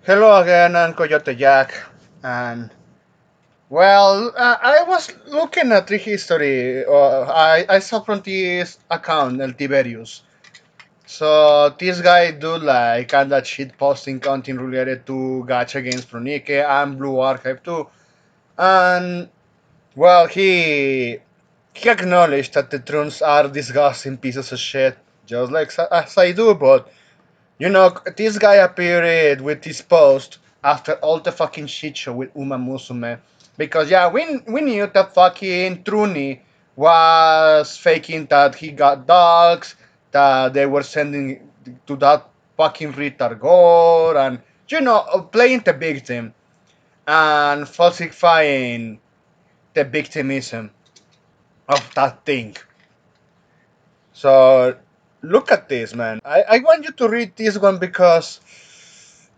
Hello again, I'm Coyote Jack, and I was looking at the history. I saw from this account, El Tiberius. So this guy do like kind of shit posting content related to Gacha games from Nike and Blue Archive too, and he acknowledged that the tr00ns are disgusting pieces of shit, just like as I do, but this guy appeared with this post after all the fucking shit show with Uma Musume. Because, yeah, we knew that fucking Truni was faking that he got dogs, that they were sending to that fucking retard gore, and, playing the victim and falsifying the victimism of that thing. So, look at this, man. I want you to read this one because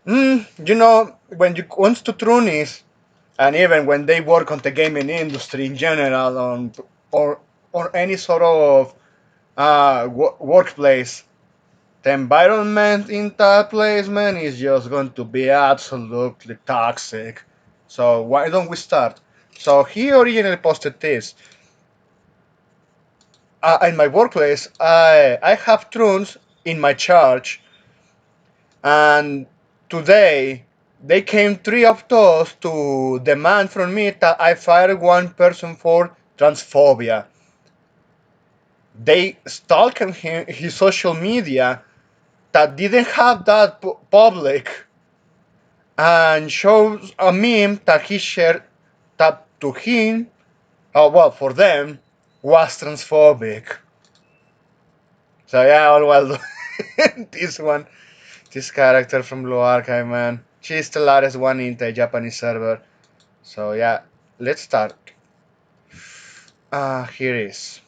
when you comes to Trunis, and even when they work on the gaming industry in general, or or any sort of workplace, the environment in that place, man, is just going to be absolutely toxic. So why don't we start? So he originally posted this. In my workplace, I have Truns in my charge, and today they came three of those to demand from me that I fire one person for transphobia. They stalked him, his social media that didn't have that public, and shows a meme that he shared that to him, for them, was transphobic. So yeah, well, this one, this character from Blue Archive, man, she's the latest one in the Japanese server. So yeah, let's start. Here is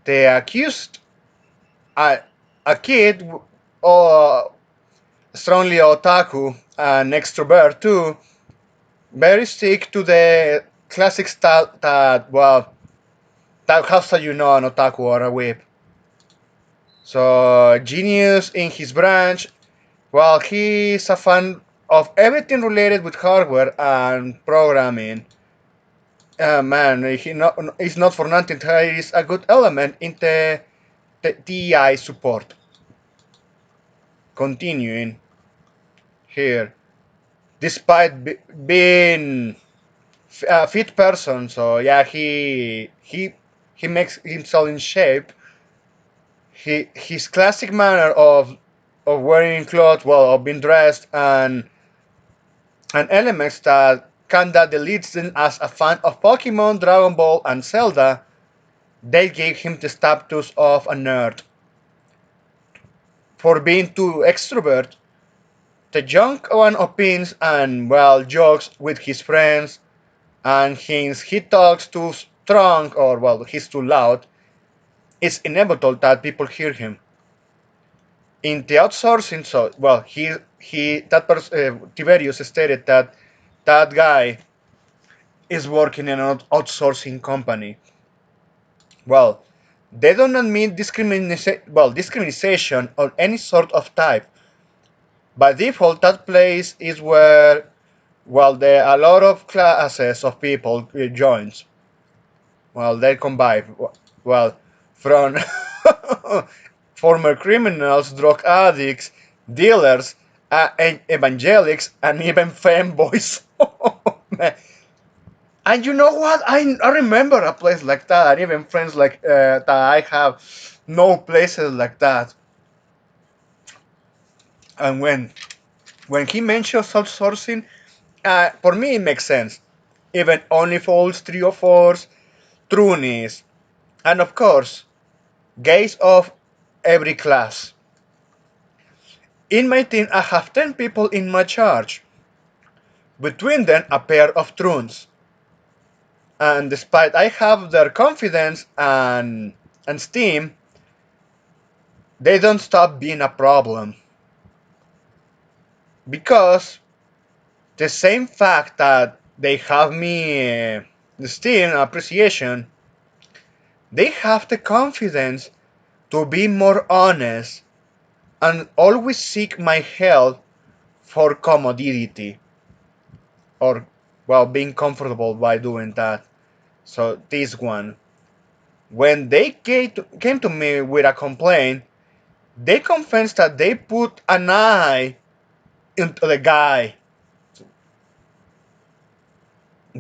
the accused, uh, a kid, uh, strongly otaku, an extrovert too, very stick to the classic style that that how do you know an otaku or a whip? So genius in his branch. Well, he's a fan of everything related with hardware and programming. Man, it's not for nothing. There is a good element in the TI support. Continuing here, despite being a fit person, so yeah, he makes himself in shape. His classic manner of wearing clothes, of being dressed, and elements that kinda deletes him as a fan of Pokemon, Dragon Ball, and Zelda. They gave him the status of a nerd. For being too extrovert, the young one opines and jokes with his friends, and since he talks too strong or he's too loud, it's inevitable that people hear him. In the outsourcing, so he that Tiberius stated that that guy is working in an outsourcing company. Well, they don't admit discrimination of any sort of type. By default, that place is where there are a lot of classes of people joins. Well, they combine. Well, from former criminals, drug addicts, dealers, evangelics, and even fanboys. And you know what? I remember a place like that, and even friends like that I have no places like that. And when he mentions outsourcing, for me it makes sense. Even OnlyFalls, 304s, Trunies, and of course, gays of every class. In my team, I have 10 people in my charge. Between them, a pair of tr00ns. And despite I have their confidence and steam, they don't stop being a problem. Because the same fact that they have me esteem and appreciation, they have the confidence to be more honest and always seek my help for commodity, or well, being comfortable by doing that. So this one, when they came to me with a complaint, they confessed that they put an eye into the guy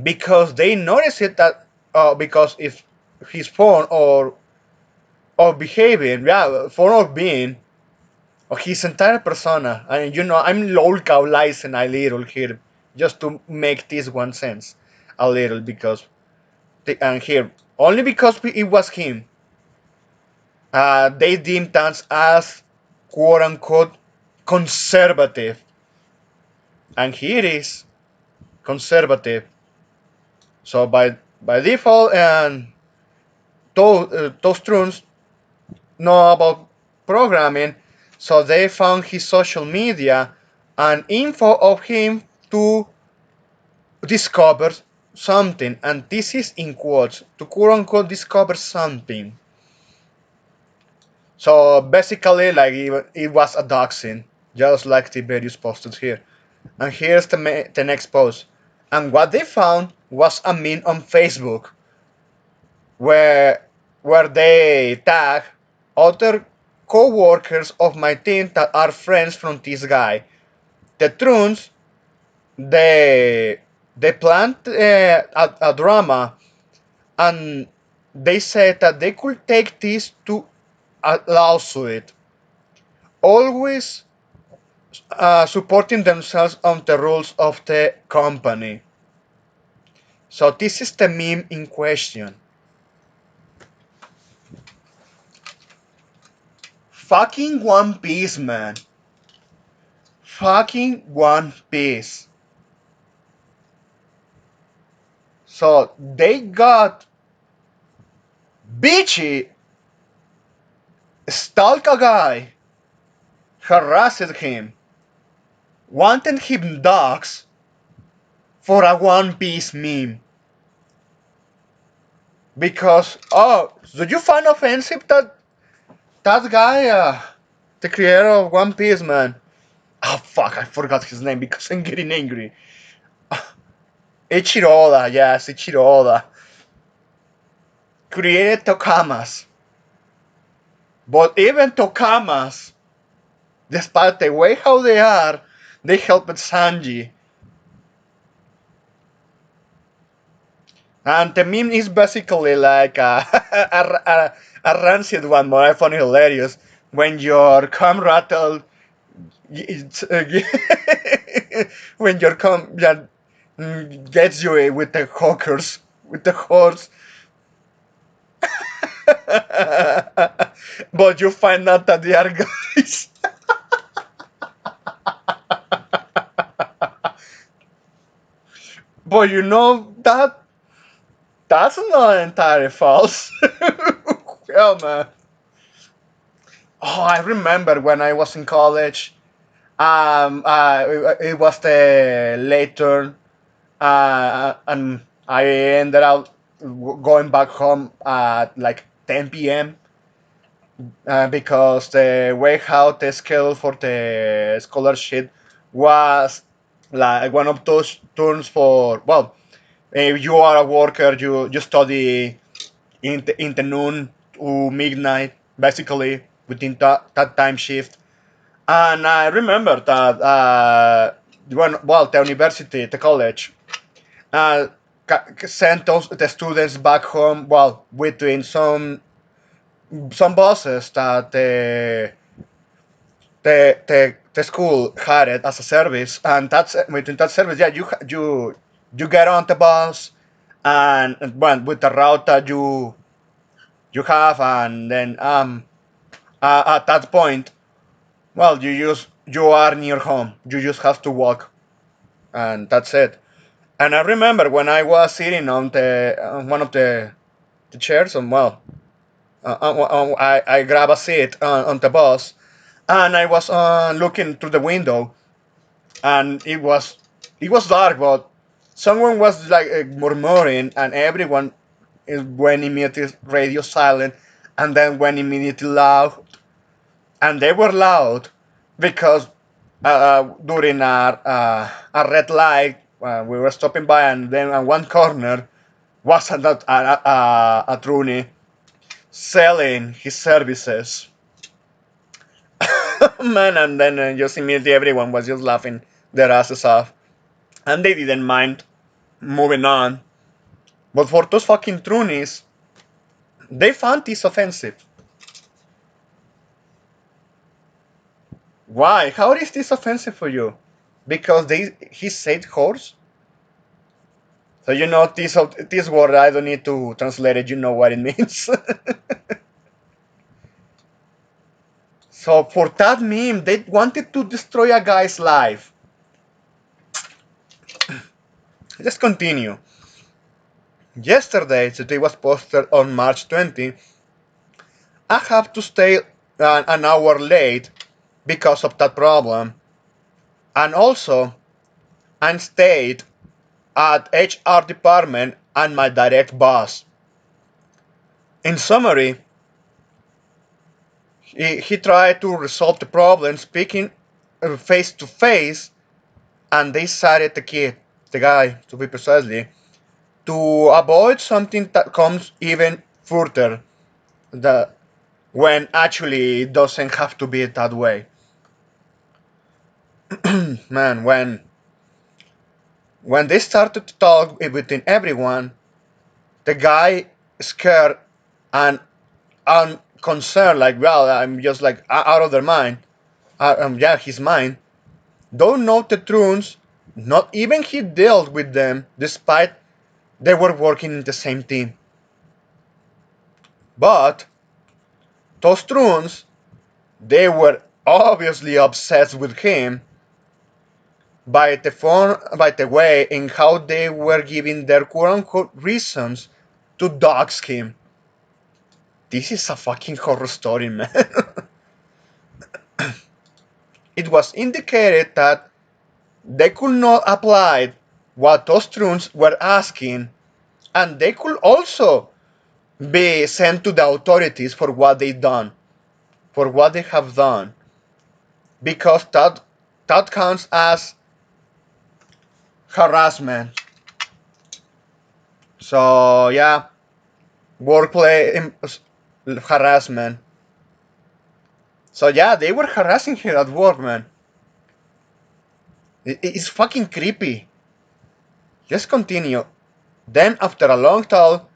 because they noticed it that because if his phone or behaving, yeah, phone or being, or his entire persona, and I'm localizing a little here just to make this one sense a little because and here only because it was him, they deemed us as quote unquote conservative, and he is conservative. So by default, and those trolls know about programming, so they found his social media and info of him to discover something, and this is in quotes, to quote unquote discover something. So basically, like it was a doxing, just like Tiberius posted here. And here's the next post. And what they found was a meme on Facebook where where they tag other co-workers of my team that are friends from this guy. The tr00ns, they they planned a drama, and they said that they could take this to a lawsuit, always supporting themselves on the rules of the company. So this is the meme in question. Fucking One Piece, man. Fucking One Piece. So they got bitchy, stalk a guy, harassed him, wanted him dogs for a One Piece meme. Because, oh, do you find offensive that guy, the creator of One Piece, man? Oh fuck, I forgot his name because I'm getting angry. Ichiroda, yes, Ichiroda. Created Tokamas. But even Tokamas, despite the way how they are, they helped Sanji. And the meme is basically like a rancid one, more I find it hilarious. When your comrade when your gets you with the hawkers, with the horse, but you find out that they are guys. But you know that's not entirely false. Hell, man. Oh, I remember when I was in college. It was the late turn, and I ended up going back home at like 10 p.m. Because the way how the schedule for the scholarship was like one of those turns for, well, if you are a worker, you study in the noon to midnight, basically within that time shift. And I remember that the university, the college, uh, sent the students back home. Well, between some buses that the school had it as a service, and that's between that service. Yeah, you get on the bus, and well, with the route that you have, and then at that point, well, you are near home. You just have to walk, and that's it. And I remember when I was sitting on one of the chairs, and well, I grab a seat on the bus, and I was looking through the window, and it was dark, but someone was like murmuring, and everyone went immediately radio silent, and then went immediately loud, and they were loud because during a red light. We were stopping by, and then on one corner was a Truni selling his services. Man, and then just immediately everyone was just laughing their asses off. And they didn't mind moving on. But for those fucking Trunis, they found this offensive. Why? How is this offensive for you? Because he said horse? So you know this word, I don't need to translate it, you know what it means. So for that meme, they wanted to destroy a guy's life. Let's continue. Yesterday, today was posted on March 20. I have to stay an hour late because of that problem. And also, I stayed at HR department and my direct boss. In summary, he tried to resolve the problem speaking face to face, and they cited the kid, the guy, to be precisely, to avoid something that comes even further, the, when actually it doesn't have to be that way. Man, when they started to talk within everyone, the guy scared and unconcerned, like, well, I'm just like out of their mind. Yeah, his mind. Don't know the truths. Not even he dealt with them, despite they were working in the same team. But those truths, they were obviously obsessed with him by the way in how they were giving their quote unquote reasons to dox him. This is a fucking horror story, man. It was indicated that they could not apply what those truths were asking, and they could also be sent to the authorities for what they done, for what they have done, because that counts as harassment. So yeah, workplace harassment. So yeah, they were harassing her at work, man. It's fucking creepy. Let's continue. Then, after a long talk,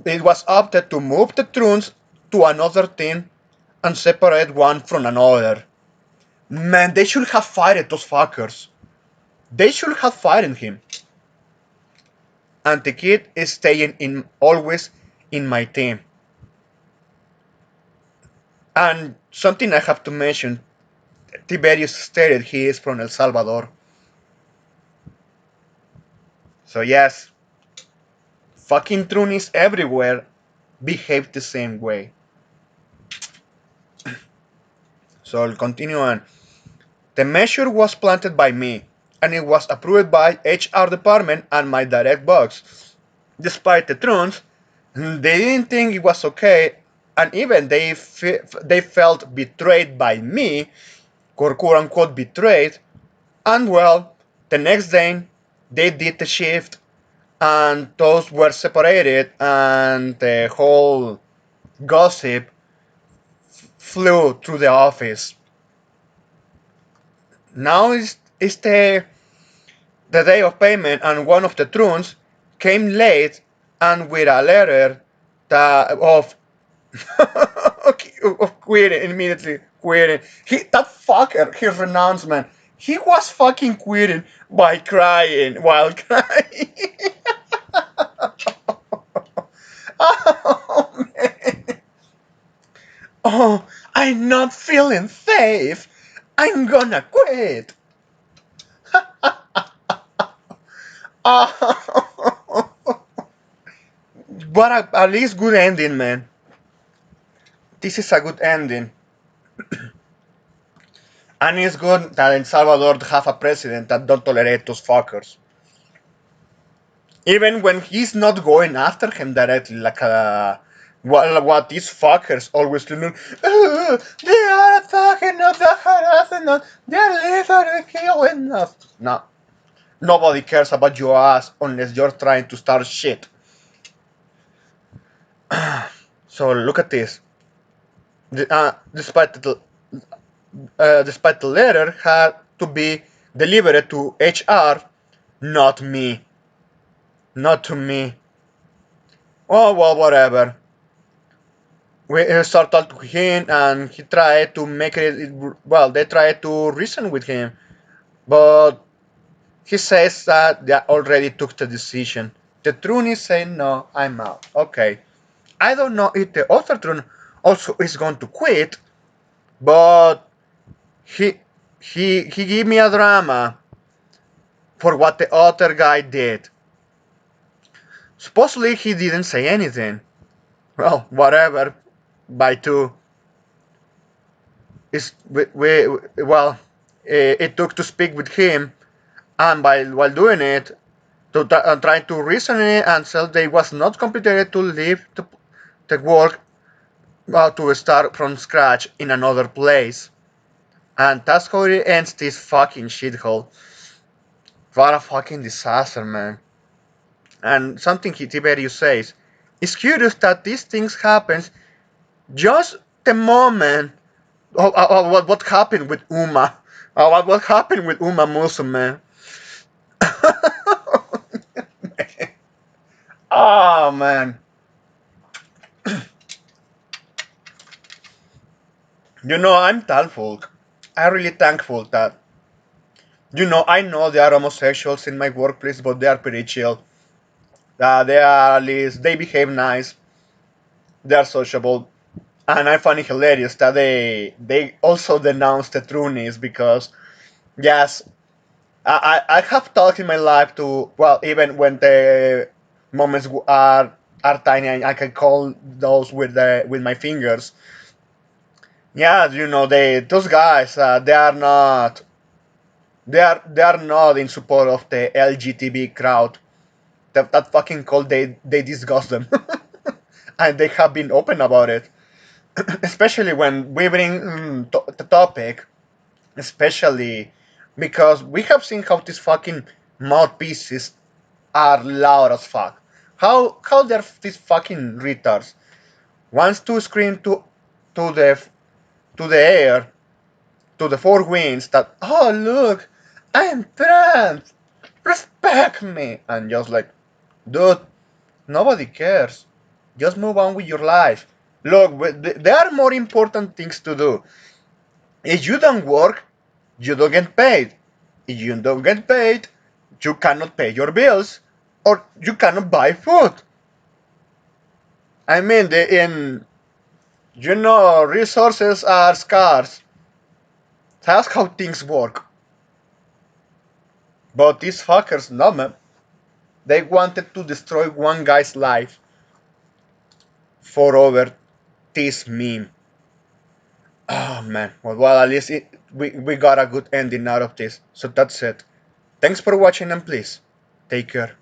it was opted to move the Truns to another team and separate one from another. Man, they should have fired those fuckers. They should have fired him. And the kid is staying in always in my team. And something I have to mention, Tiberius stated he is from El Salvador. So yes, fucking Trunis everywhere behave the same way. So I'll continue on. The measure was planted by me, and it was approved by HR department and my direct boss. Despite the truths, they didn't think it was okay, and even they felt betrayed by me, quote unquote betrayed. And well, the next day they did the shift, and those were separated, and the whole gossip flew through the office. Now is the day of payment, and one of the truants came late and with a letter of of quitting, immediately quitting. That fucker, his renouncement. He was fucking quitting by crying while crying. Oh man. Oh, I'm not feeling safe. I'm gonna quit. Oh, but at least good ending, man. This is a good ending. And it's good that El Salvador have a president that don't tolerate those fuckers. Even when he's not going after him directly, like what these fuckers always do. They are attacking, not harassing us. They're literally killing us. No, nobody cares about your ass unless you're trying to start shit. So look at this. Despite the letter had to be delivered to HR, not me, not to me. Oh well, whatever. We start talking to him, and he tried to make it. Well, they tried to reason with him, but he says that they already took the decision. The tr00ns is saying no, I'm out. Okay, I don't know if the other tr00ns also is going to quit, but he he gave me a drama for what the other guy did. Supposedly he didn't say anything. Well, whatever. By two, is well, it took to speak with him, and while doing it, trying to reason it and tell they was not competent to leave the work to start from scratch in another place. And that's how it ends this fucking shithole. What a fucking disaster, man. And something Tiberius says, it's curious that these things happen just the moment what happened with Uma. What happened with Uma Musa, man? Oh man. I'm thankful. I'm really thankful that I know there are homosexuals in my workplace, but they are pretty chill. They are at least they behave nice. They are sociable, and I find it hilarious that they also denounce the tr00ns because yes, I have talked in my life to well even when the moments are tiny, I can call those with my fingers. Yeah, they those guys they are not in support of the LGTB crowd. That fucking cult they disgust them, and they have been open about it. Especially when we bring the topic, especially because we have seen how these fucking mouthpieces are loud as fuck. How they're these fucking retards wants to scream to the to the air to the four winds that oh look I am trans, respect me, and just like dude, nobody cares. Just move on with your life. Look, there are more important things to do. If you don't work, you don't get paid. If you don't get paid, you cannot pay your bills or you cannot buy food. I mean, resources are scarce. That's how things work. But these fuckers, no man, they wanted to destroy one guy's life for over this meme. Oh man, well at least we got a good ending out of this. So that's it. Thanks for watching and please take care.